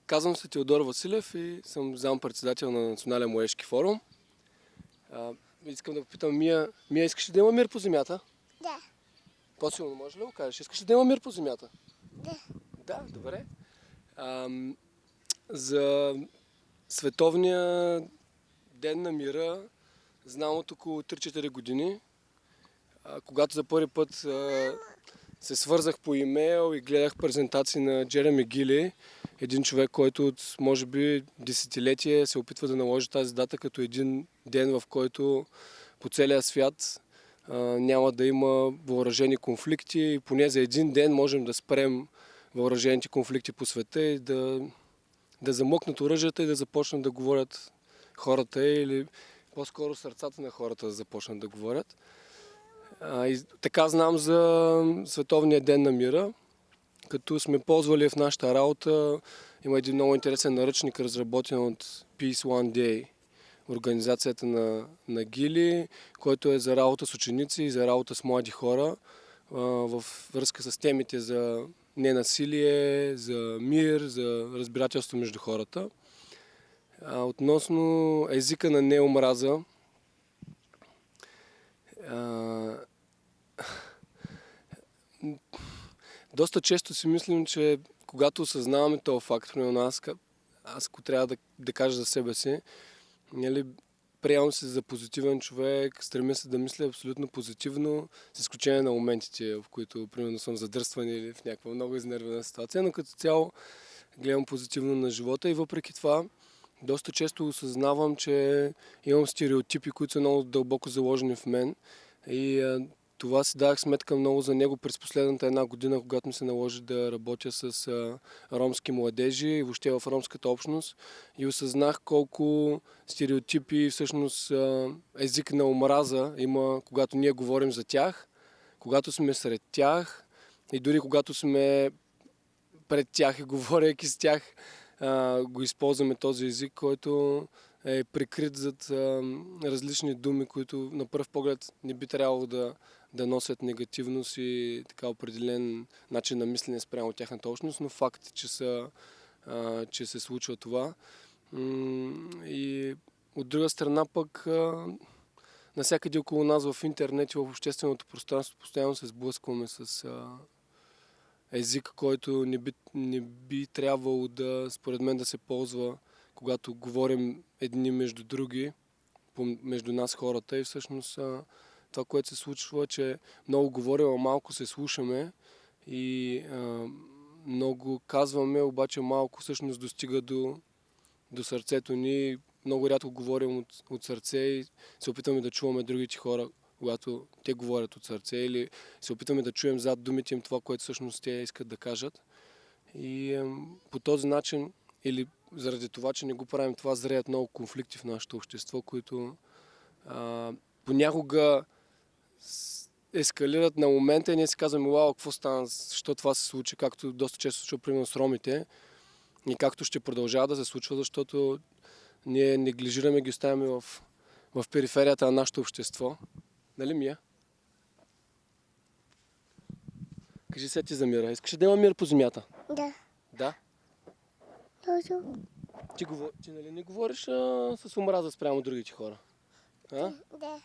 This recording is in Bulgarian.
Казвам се Теодор Василев и съм заместник-председател на Национален младежки форум. Искам да попитам Мия, искаш ли да има мир по земята? Да. По-силно може ли да го кажеш? Искаш ли да има мир по земята? Да. Да, добре. За Световния ден на мира знам от около 3-4 години, когато за първи път се свързах по имейл и гледах презентации на Джереми Гили, един човек, който от може би десетилетие се опитва да наложи тази дата като един ден, в който по целия свят няма да има въоръжени конфликти и поне за един ден можем да спрем въоръжените конфликти по света и да замъкнат оръжията и да започнат да говорят хората или по-скоро сърцата на хората да започнат да говорят. И така знам за Световния ден на мира, като сме ползвали в нашата работа. Има един много интересен наръчник, разработен от Peace One Day, организацията на Гили, който е за работа с ученици и за работа с млади хора в връзка с темите за ненасилие, за мир, за разбирателство между хората. Относно езика на неомраза, доста често си мислим, че когато осъзнаваме този факт, аз ако трябва да кажа за себе си, приемам се за позитивен човек, стремя се да мисля абсолютно позитивно, с изключение на моментите, в които примерно съм задръстван или в някаква много изнервена ситуация, но като цяло гледам позитивно на живота и въпреки това доста често осъзнавам, че имам стереотипи, които са много дълбоко заложени в мен и това си давах сметка много за него през последната една година, когато ми се наложи да работя с ромски младежи и въобще в ромската общност и осъзнах колко стереотипи, всъщност език на омраза има, когато ние говорим за тях, когато сме сред тях и дори когато сме пред тях и говорейки с тях, го използваме този език, който е прикрит зад различни думи, които на пръв поглед не би трябвало да носят негативност и така определен начин на мислене спрямо тяхната общност, но факт е, че се случва това. И от друга страна пък навсякъде около нас в интернет и в общественото пространство постоянно се сблъскваме с език, който не би трябвало според мен да се ползва, когато говорим едни между други, между нас хората и всъщност това, което се случва е, че много говорим, а малко се слушаме и много казваме, обаче малко всъщност достига до сърцето ни. Много рядко говорим от сърце и се опитваме да чуваме другите хора, когато те говорят от сърце или се опитваме да чуем зад думите им това, което всъщност те искат да кажат. И по този начин или заради това, че не го правим това, зреят много конфликти в нашето общество, които понякога ескалират на момента и ние си казваме, вау, какво стана, защо това се случи, както доста често се случва примерно с ромите и както ще продължава да се случва, защото ние неглижираме, ги оставяме в периферията на нашето общество. Нали, Мия? Кажи се ти за мира. Искаш ли да има мир по земята? Да. Да? Точно. Ти нали не говориш с омраза спрямо другите хора? А? Да.